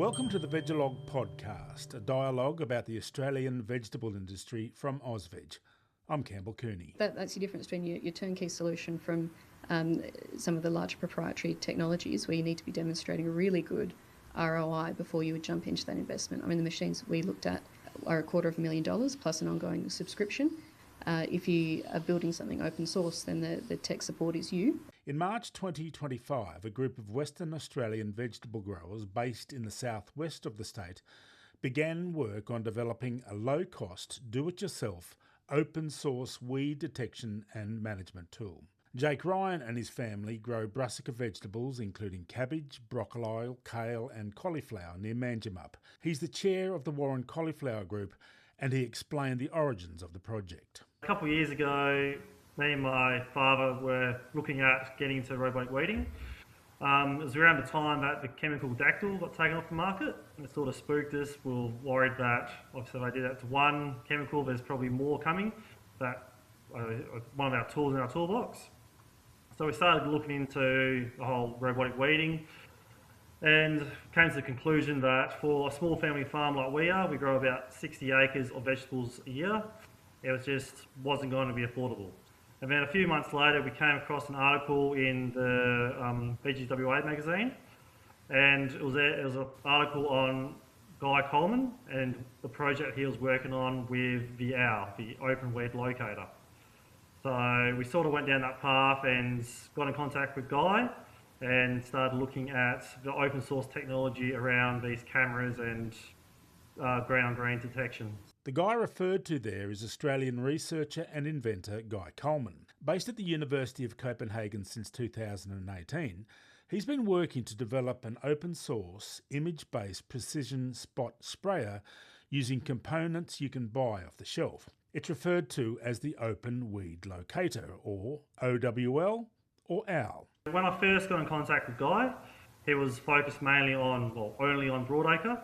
Welcome to the Vegalogue podcast, a dialogue about the Australian vegetable industry from AUSVEG. I'm Campbell Cooney. That's the difference between your turnkey solution from some of the larger proprietary technologies where you need to be demonstrating a really good ROI before you would jump into that investment. I mean, the machines we looked at are $250,000 plus an ongoing subscription. If you are building something open source, then the tech support is you. In March 2025, a group of Western Australian vegetable growers based in the southwest of the state began work on developing a low-cost, do-it-yourself, open-source weed detection and management tool. Jake Ryan and his family grow brassica vegetables including cabbage, broccoli, kale and cauliflower near Manjimup. He's the chair of the Warren Cauliflower Group and he explained the origins of the project. A couple of years ago, me and my father were looking at getting into robotic weeding. It was around the time that the chemical Dactyl got taken off the market, and it sort of spooked us. We were worried that, obviously, if I did that to one chemical, there's probably more coming. That one of our tools in our toolbox. So we started looking into the whole robotic weeding, and came to the conclusion that for a small family farm like we are, we grow about 60 acres of vegetables a year. It wasn't going to be affordable. And then a few months later, we came across an article in the Veggies WA magazine, and it was an article on Guy Coleman and the project he was working on with the OWL, the Open Weed Locator. So we sort of went down that path and got in contact with Guy and started looking at the open source technology around these cameras and green-on-green detection. The guy referred to there is Australian researcher and inventor Guy Coleman. Based at the University of Copenhagen since 2018, he's been working to develop an open-source, image-based precision spot sprayer using components you can buy off the shelf. It's referred to as the Open Weed Locator, or OWL, or OWL. When I first got in contact with Guy, he was focused mainly on, only on broadacre.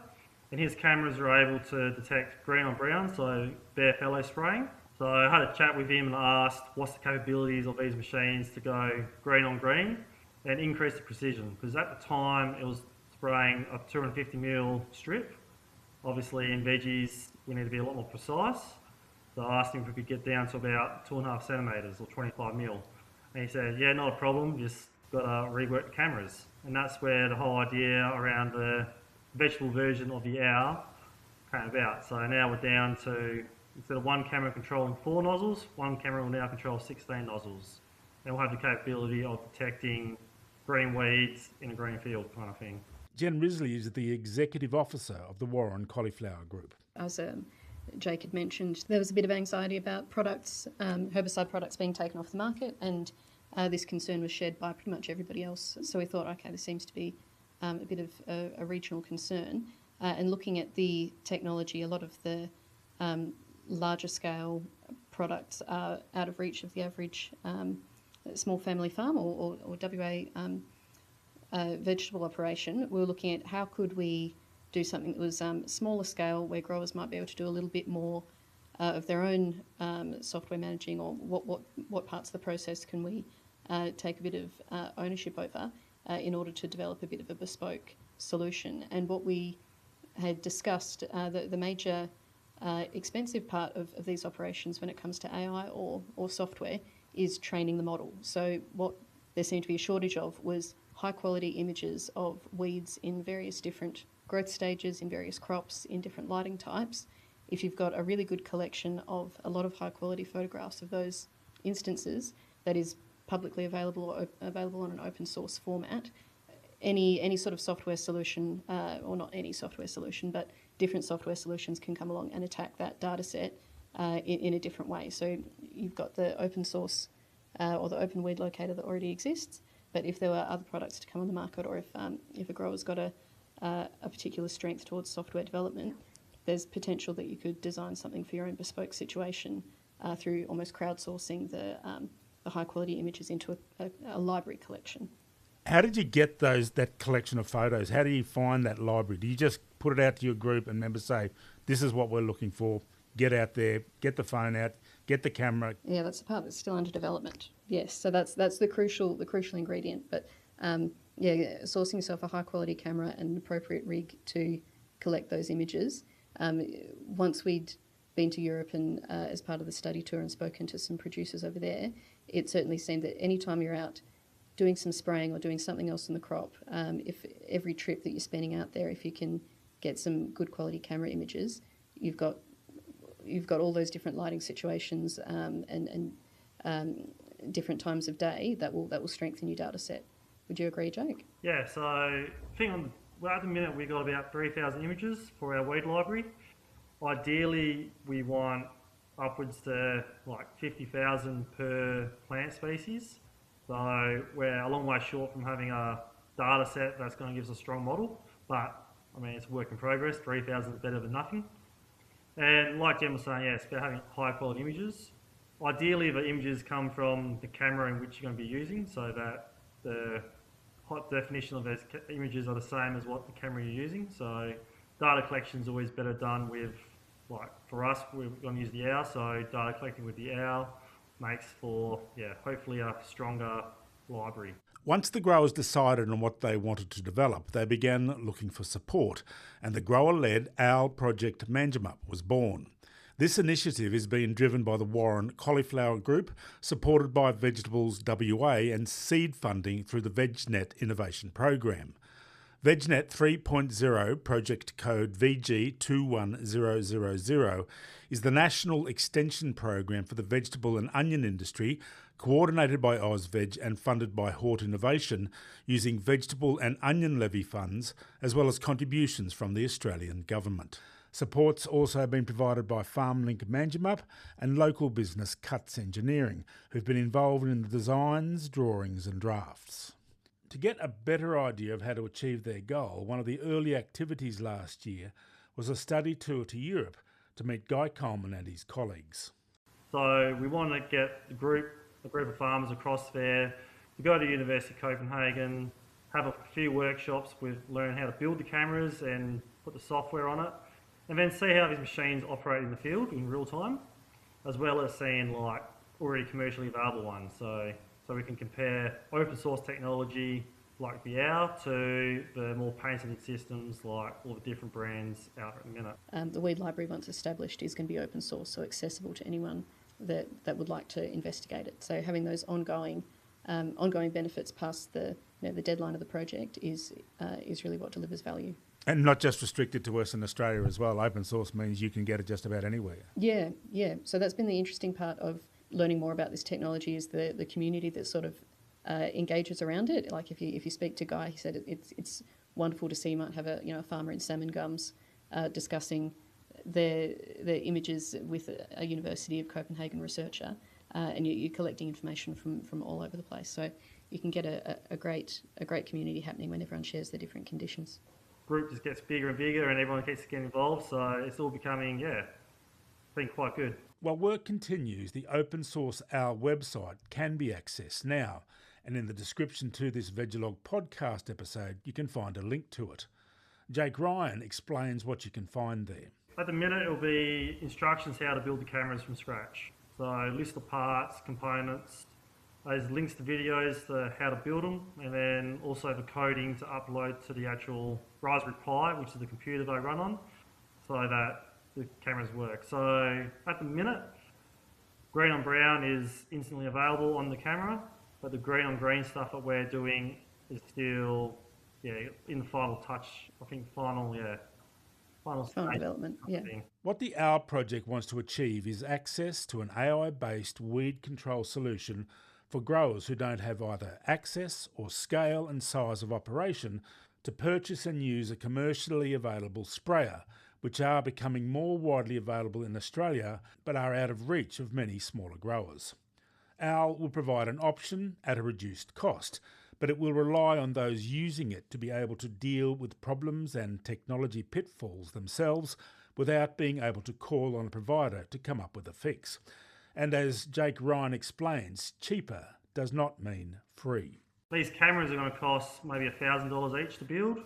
And his cameras are able to detect green on brown, so bare fallow spraying. So I had a chat with him and asked what's the capabilities of these machines to go green on green and increase the precision. Because at the time it was spraying a 250mm strip. Obviously in veggies we need to be a lot more precise. So I asked him if we could get down to about 2.5 centimetres or 25mm. And he said, yeah, not a problem, just got to rework the cameras. And that's where the whole idea around the vegetable version of the OWL came about. So now we're down to, instead of one camera controlling 4 nozzles, one camera will now control 16 nozzles. And we'll have the capability of detecting green weeds in a green field kind of thing. Jen Riseley is the executive officer of the Warren Cauliflower Group. As Jake had mentioned, there was a bit of anxiety about products, herbicide products being taken off the market, and this concern was shared by pretty much everybody else. So we thought, okay, this seems to be a bit of a regional concern. And looking at the technology, a lot of the larger scale products are out of reach of the average small family farm or WA vegetable operation. We were looking at how could we do something that was smaller scale, where growers might be able to do a little bit more of their own software managing, or what parts of the process can we take a bit of ownership over in order to develop a bit of a bespoke solution. And what we had discussed, the major expensive part of these operations when it comes to AI or software is training the model. So what there seemed to be a shortage of was high quality images of weeds in various different growth stages, in various crops, in different lighting types. If you've got a really good collection of a lot of high quality photographs of those instances that is publicly available or available on an open source format, any sort of software solution, or not any software solution, but different software solutions can come along and attack that data set in a different way. So you've got the open source or the open weed locator that already exists, but if there were other products to come on the market, or if a grower's got a particular strength towards software development, there's potential that you could design something for your own bespoke situation through almost crowdsourcing the high quality images into a library collection. How did you get that collection of photos? How do you find that library? Do you just put it out to your group and members say, this is what we're looking for, get out there, get the phone out, get the camera? Yeah, that's the part that's still under development. Yes, so that's the crucial ingredient. But sourcing yourself a high quality camera and an appropriate rig to collect those images. Once we'd been to Europe and as part of the study tour and spoken to some producers over there, it certainly seemed that any time you're out doing some spraying or doing something else in the crop, if every trip that you're spending out there, if you can get some good quality camera images, you've got all those different lighting situations and different times of day that will strengthen your data set. Would you agree, Jake? Yeah, so I think at the minute we got about 3,000 images for our weed library. Ideally, we want upwards to like 50,000 per plant species. So we're a long way short from having a data set that's going to give us a strong model. But I mean, it's a work in progress. 3,000 is better than nothing. And like Jen was saying, yeah, it's about having high quality images. Ideally, the images come from the camera in which you're going to be using, so that the high definition of those images are the same as what the camera you're using. So data collection is always better done with, like for us, we're going to use the owl, so data collecting with the owl makes for, hopefully a stronger library. Once the growers decided on what they wanted to develop, they began looking for support, and the grower-led OWL project Manjimup was born. This initiative is being driven by the Warren Cauliflower Group, supported by Vegetables WA and seed funding through the VegNET Innovation Program. VegNET 3.0 project code VG21000 is the national extension program for the vegetable and onion industry, coordinated by AUSVEG and funded by Hort Innovation, using vegetable and onion levy funds as well as contributions from the Australian government. Support's also been provided by FarmLink Manjimup and local business Cuts Engineering, who've been involved in the designs, drawings and drafts. To get a better idea of how to achieve their goal, one of the early activities last year was a study tour to Europe to meet Guy Coleman and his colleagues. So we want to get a group of farmers across there to go to University of Copenhagen, have a few workshops with learn how to build the cameras and put the software on it, and then see how these machines operate in the field in real time, as well as seeing like already commercially available ones. So we can compare open source technology like the OWL to the more patented systems like all the different brands out at the minute. The weed library, once established, is going to be open source, so accessible to anyone that would like to investigate it. So having those ongoing benefits past the deadline of the project is really what delivers value. And not just restricted to Western Australia as well. Open source means you can get it just about anywhere. Yeah. So that's been the interesting part of learning more about this technology, is the community that sort of engages around it. Like if you speak to Guy, he said it's wonderful to see. You might have a farmer in Salmon Gums discussing their images with a University of Copenhagen researcher, and you're collecting information from all over the place. So you can get a great community happening when everyone shares their different conditions. Group just gets bigger and bigger, and everyone keeps getting involved. So it's all becoming been quite good. While work continues, the open source OWL website can be accessed now, and in the description to this Vegalogue podcast episode, you can find a link to it. Jake Ryan explains what you can find there. At the minute, it'll be instructions how to build the cameras from scratch. So list of parts, components, there's links to videos to how to build them, and then also the coding to upload to the actual Raspberry Pi, which is the computer they run on, so that the cameras work. So at the minute, green on brown is instantly available on the camera, but the green on green stuff that we're doing is still in the final touch. I think final development. What the OWL project wants to achieve is access to an AI-based weed control solution for growers who don't have either access or scale and size of operation to purchase and use a commercially available sprayer, which are becoming more widely available in Australia but are out of reach of many smaller growers. OWL will provide an option at a reduced cost, but it will rely on those using it to be able to deal with problems and technology pitfalls themselves without being able to call on a provider to come up with a fix. And as Jake Ryan explains, cheaper does not mean free. These cameras are going to cost maybe $1,000 each to build,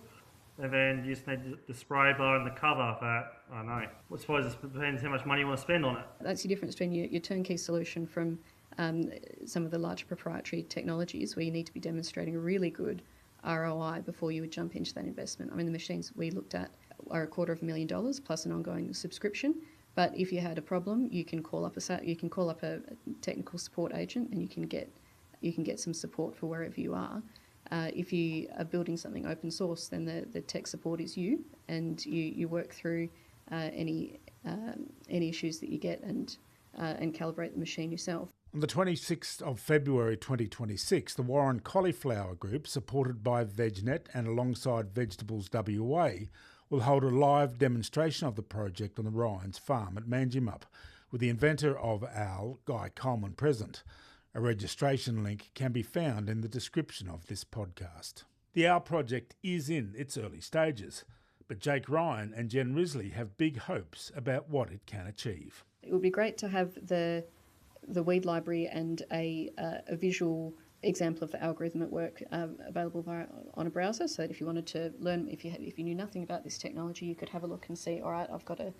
and then you just need the spray bar and the cover that, I don't know, I suppose it depends how much money you want to spend on it. That's the difference between your turnkey solution from some of the larger proprietary technologies where you need to be demonstrating a really good ROI before you would jump into that investment. I mean, the machines we looked at are $250,000 plus an ongoing subscription. But if you had a problem, you can call up a technical support agent, and you can get some support for wherever you are. If you are building something open source, then the tech support is you, and you work through any issues that you get and calibrate the machine yourself. On the 26th of February 2026, the Warren Cauliflower Group, supported by VegNET and alongside Vegetables WA, will hold a live demonstration of the project on the Ryan's farm at Manjimup, with the inventor of OWL, Guy Coleman, present. A registration link can be found in the description of this podcast. The OWL project is in its early stages, but Jake Ryan and Jen Riseley have big hopes about what it can achieve. It would be great to have the weed library and a visual example of the algorithm at work available on a browser, so that if you wanted to learn, if you knew nothing about this technology, you could have a look and see, all right, I've got a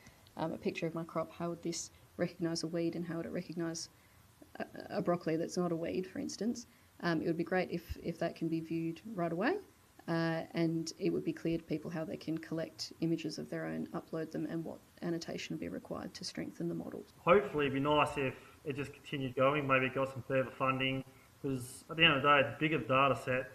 picture of my crop, how would this recognise a weed and how would it recognise a broccoli that's not a weed, for instance. It would be great if that can be viewed right away, and it would be clear to people how they can collect images of their own, upload them, and what annotation would be required to strengthen the model. Hopefully it'd be nice if it just continued going, maybe got some further funding, because at the end of the day, the bigger the data set,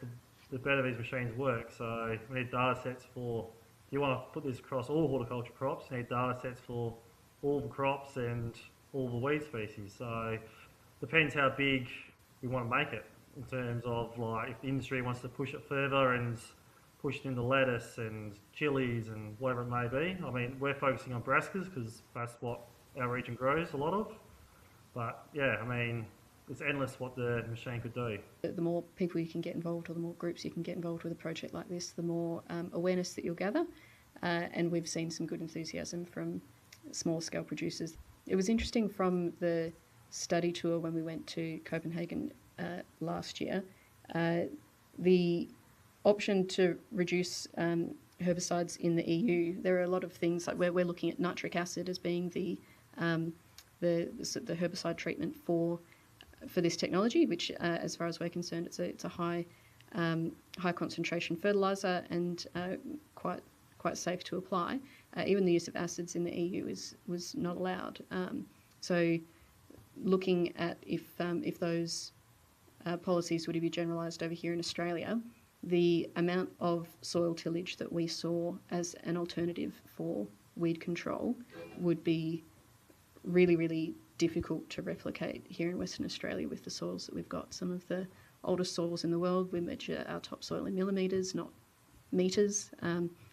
the better these machines work. So we need data sets for, if you want to put this across all horticulture crops, you need data sets for all the crops and all the weed species. So depends how big we want to make it, in terms of like if the industry wants to push it further and push it into lettuce and chilies and whatever it may be. I mean, we're focusing on brassicas because that's what our region grows a lot of. But yeah, I mean, it's endless what the machine could do. The more people you can get involved, or the more groups you can get involved with a project like this, the more awareness that you'll gather. And we've seen some good enthusiasm from small scale producers. It was interesting from the study tour when we went to Copenhagen last year, the option to reduce herbicides in the EU. There are a lot of things, like we're looking at nitric acid as being the herbicide treatment for this technology, which, as far as we're concerned, it's a high concentration fertilizer and quite safe to apply. Even the use of acids in the EU was not allowed. So, looking at if those policies were to be generalised over here in Australia, the amount of soil tillage that we saw as an alternative for weed control would be really, really difficult to replicate here in Western Australia with the soils that we've got. Some of the oldest soils in the world, we measure our topsoil in millimetres, not metres,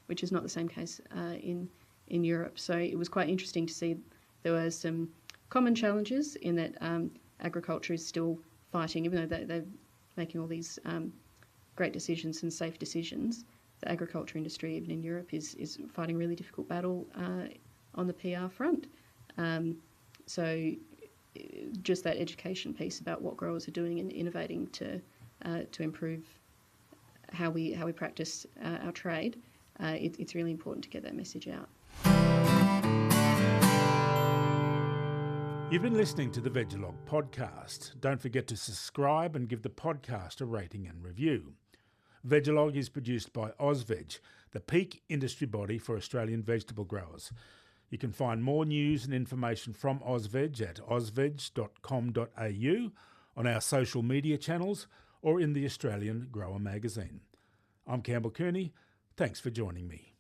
which is not the same case in Europe. So it was quite interesting to see there were some common challenges in that agriculture is still fighting, even though they're making all these great decisions and safe decisions. The agriculture industry, even in Europe, is fighting a really difficult battle on the PR front. So just that education piece about what growers are doing and innovating to improve how we practice our trade, it's really important to get that message out. You've been listening to the Vegalogue podcast. Don't forget to subscribe and give the podcast a rating and review. Vegalogue is produced by AUSVEG, the peak industry body for Australian vegetable growers. You can find more news and information from AUSVEG at ausveg.com.au, on our social media channels, or in the Australian Grower magazine. I'm Campbell Kearney. Thanks for joining me.